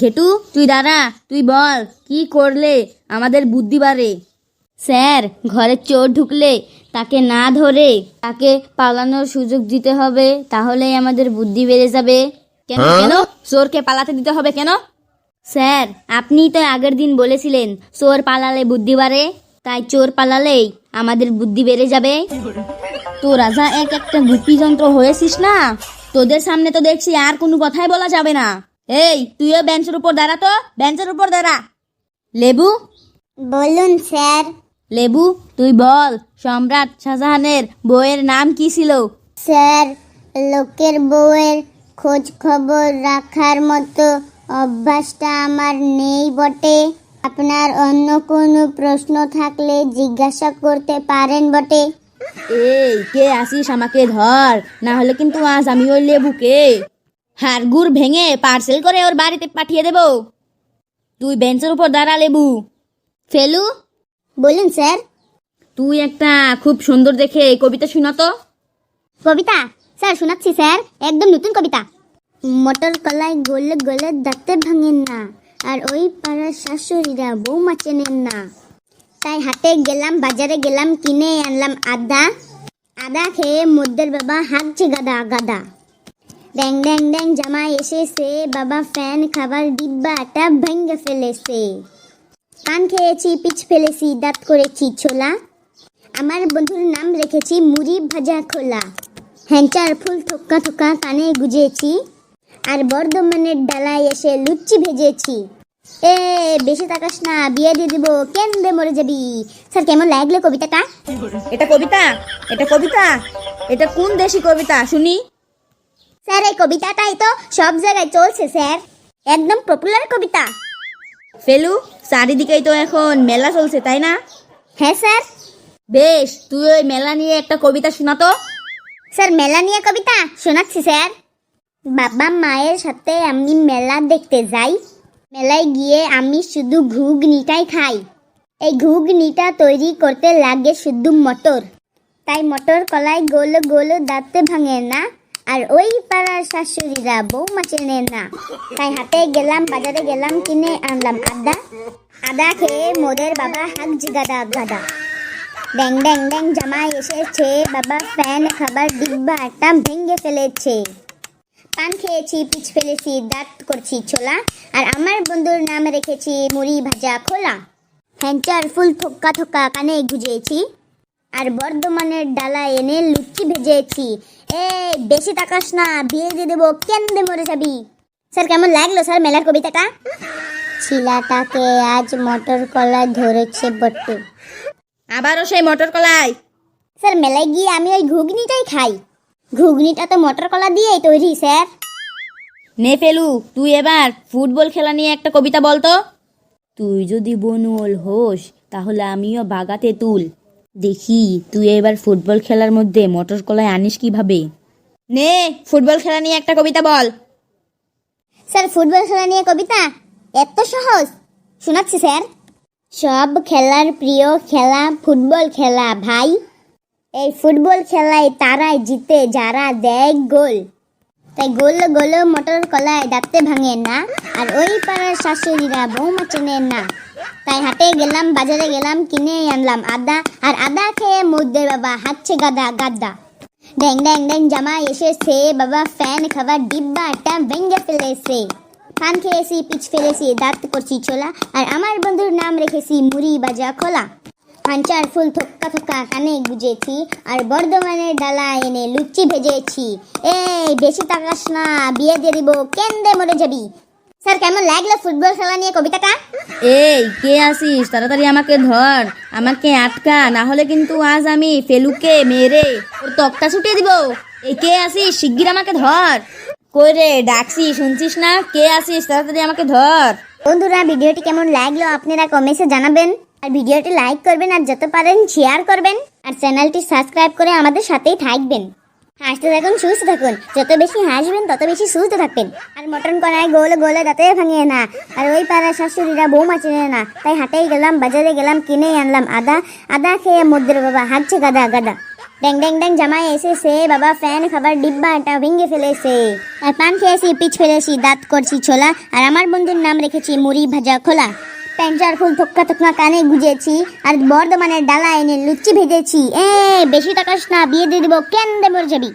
ঘেটু তুই দাঁড়া, তুই বল কি করলে আমাদের বুদ্ধি বাড়ে। স্যার, ঘরে চোর ঢুকলে তাকে না ধরে তাকে পালানোর সুযোগ দিতে হবে, তাহলেই আমাদের বুদ্ধি বেড়ে যাবে। কেন কেন চোরকে পালাতে দিতে হবে কেন? স্যার, আপনিই তো আগের দিন বলেছিলেন চোর পালালে বুদ্ধি বাড়ে, তাই চোর পালালেই আমাদের বুদ্ধি বেড়ে যাবে। তো রাজা একটা গুপি যন্ত্র হয়েছিস না, তোদের সামনে তো দেখছি আর কোনো কথাই বলা যাবে না। এই তুইও বেঞ্চের উপর দাঁড়া, তো বেঞ্চের উপর দাঁড়া। লেবু, বলুন স্যার। লেবু তুই বল, সম্রাট শাহজাহানের বউয়ের নাম কি ছিল? স্যার, লোকের বউয়ের খোঁজ খবর রাখার মতো অভ্যাসটা আমার নেই বটে। আপনার অন্য কোনো প্রশ্ন থাকলে জিজ্ঞাসা করতে পারেন বটে। এই কে আসিস আমাকে ধর, না হলে কিন্তু আজ আমি ওই লেবুকে হাড়গুড় ভেঙে পার্সেল করে ওর বাড়িতে পাঠিয়ে দেব। তুই বেঞ্চের উপর দাঁড়া লেবু। ফেলু, বলুন স্যার। তুই একটা খুব সুন্দর দেখে কবিতা শোনাতো। কবিতা? স্যার শোনাচ্ছি স্যার, একদম নতুন কবিতা। মটর কলাই গোলে গোলে দাঁতে ভাঙেন না, আর ওই পাড়ার শাশুড়িরা বৌমা চেনেন না। তাই হাটে গেলাম, বাজারে গেলাম, কিনে আনলাম আদা। আদা খেয়ে মোদ্দের বাবা হাঁকছে গাদা গাদা। ড্যাং ড্যাং ড্যাং জামাই এসেছে, বাবা ফ্যান খাবার ডিব্বাটা ভেঙে ফেলেছে। পান খেয়েছি, পিচ ফেলেছি, দাঁত করেছি ছোলা। আমার বন্ধুর নাম রেখেছি মুড়ি ভাজা খোলা। হ্যাংচার ফুল থোকা থোকা কানে গুজেছি, আর বর্ধমানের ডালায় এসে লুচি ভেজেছি। এ বেশি তাকাস না, বিয়ে দিয়ে দিব, কেন্দ্রে মরে যাবি। স্যার কেমন লাগলো কবিতাটা? এটা কবিতা? এটা কবিতা? এটা কোন দেশি কবিতা শুনি? স্যার এই কবিতাটাই তো সব জায়গায় চলছে স্যার, একদম পপুলার কবিতা। ফেলু, চারিদিকেই তো এখন মেলা চলছে তাই না? হ্যাঁ স্যার। বেশ, তুই ওই মেলা নিয়ে একটা কবিতা শোনাতো। স্যার মেলা নিয়ে কবিতা শোনাচ্ছি স্যার। বাবা মায়ের সাথে আমি মেলা দেখতে যাই। মেলায় গিয়ে আমি শুধু ঘুগনিটাই খাই। এই ঘুগনিটা তৈরি করতে লাগে শুধু মটর। তাই মটর কলাই গোল গোল দাঁতে ভাঙে না, আর ওই পাড়ার শাশুড়িরা বৌমা চেনে না। তাই হাটে গেলাম, বাজারে গেলাম, কিনে আনলাম আদা। আদা খেয়ে মোদের বাবা হাঁকছে গাদা গাদা। ড্যাং ড্যাং ড্যাং জামাই এসেছে, বাবা ফ্যান খাবার ডিব্বাটা ভেঙে ফেলেছে। পান খেয়েছি, পিচ ফেলেছি, দাঁত করছি ছোলা। আর আমার বন্ধুর নাম রেখেছি মুড়ি ভাজা খোলা। হ্যাংচার ফুল থোকা থোকা কানে গুজেছি, আর বর্ধমানের ডালা এনে লুচি ভেজেছি। এ বেশি তাকাস না, বিয়ে দিয়ে দেবো, কেন্দ্রে মরে যাবি। স্যার কেমন লাগলো স্যার মেলার কবিতাটা? ছিলাটাকে আজ মটর কলা ধরেছে বটে। আবারও সেই মটর কলাই? স্যার মেলায় গিয়ে আমি ওই ঘুগনিটাই খাই। ঘুগনিটা তো মটর কলা দিয়েই তৈরি স্যার। নে ফেলু, তুই এবার ফুটবল খেলা নিয়ে একটা কবিতা বলতো। তুই যদি বনুল হোস, তাহলে আমিও বাগাতে তুল। দেখি তুই এবার ফুটবল খেলার মধ্যে মটর কলাই আনিস কিভাবে। নে ফুটবল খেলা নিয়ে একটা কবিতা বল। স্যার ফুটবল খেলা নিয়ে কবিতা এত সহজ? শোনাচ্ছি স্যার। সব খেলার প্রিয় খেলা ফুটবল খেলা ভাই। এই ফুটবল খেলায় তারাই জিতে যারা দেয় গোল। তাই গোল গোল মটর কলায় দাঁতে ভাঙে না, আর ওই পাড়ার শাশুড়িরা বৌমা চেনে না। তাই হাটে গেলাম, বাজারে গেলাম, কিনে আনলাম আদা। আর আদা খেয়ে মোদ্দের বাবা হাঁকছে গাদা গাদা। ড্যাং ড্যাং ড্যাং জামাই এসেছে, বাবা ফ্যান খাবার ডিব্বাটা ভেঙে ফেলেছে। পান খেয়েছি, পিচ ফেলেছি, দাঁত করছি ছোলা। আর আমার বন্ধুর নাম রেখেছি মুড়ি ভাজা খোলা। হাঁচার ফুল থোকা থোকা কানে গুজেছি, আর বর্ধমানের ডালা এনে লুচি ভেজেছি। এই বেশি তাকাস না, বিয়ে দিয়ে দিব, কেন্দ্রে মরে যাবি। স্যার কেমন লাগলো ফুটবল খেলা নিয়ে কবিতাটা? এই কে আসিস, তাড়াতাড়ি আমাকে ধর, আমাকে আটকা, না হলে কিন্তু আজ আমি ফেলুকে মেরে ওর তক্তা ছুটিয়ে দিব। এই কে আসিস, শিগগির আমাকে ধর। কই রে, ডাকছি শুনছিস না? কে আসিস, তাড়াতাড়ি আমাকে ধর। বন্ধুরা ভিডিওটি কেমন লাগলো আপনারা কমেন্টে জানাবেন, আর ভিডিওটি লাইক করবেন, আর যত পারেন শেয়ার করবেন, আর চ্যানেলটি সাবস্ক্রাইব করে আমাদের সাথেই থাকবেন। হাসতে থাকুন, সুস্থ থাকুন, যত বেশি হাসবেন তত বেশি সুস্থ থাকবেন। আর মটন কড়াই গোল গোলে দাঁতে ভাঙিয়ে না, আর ওই পাড়ার শাশুড়িরা বৌমা চেনে না। তাই হাটেই গেলাম, বাজারে গেলাম, কিনে আনলাম আদা। আদা খেয়ে মোদ্দের বাবা হাঁকছে গাদা গাদা। ড্যাং ড্যাং ড্যাং জামাই এসেছে, বাবা ফ্যান খাবার ডিব্বাটা ভেঙে ফেলেছে। আর পান খেয়েছি, পিচ ফেলেছি, দাঁত করছি ছোলা, আর আমার বন্ধুর নাম রেখেছি মুড়ি ভাজা খোলা। প্যান্টার ফুল থক্কা থক্কা কানে গুজেছি, আর বর্ধমানের ডালা এনে লুচি ভেজেছি। বেশি টাকাস না, বিয়ে দিয়ে দিব, কেন দেবর যাবি।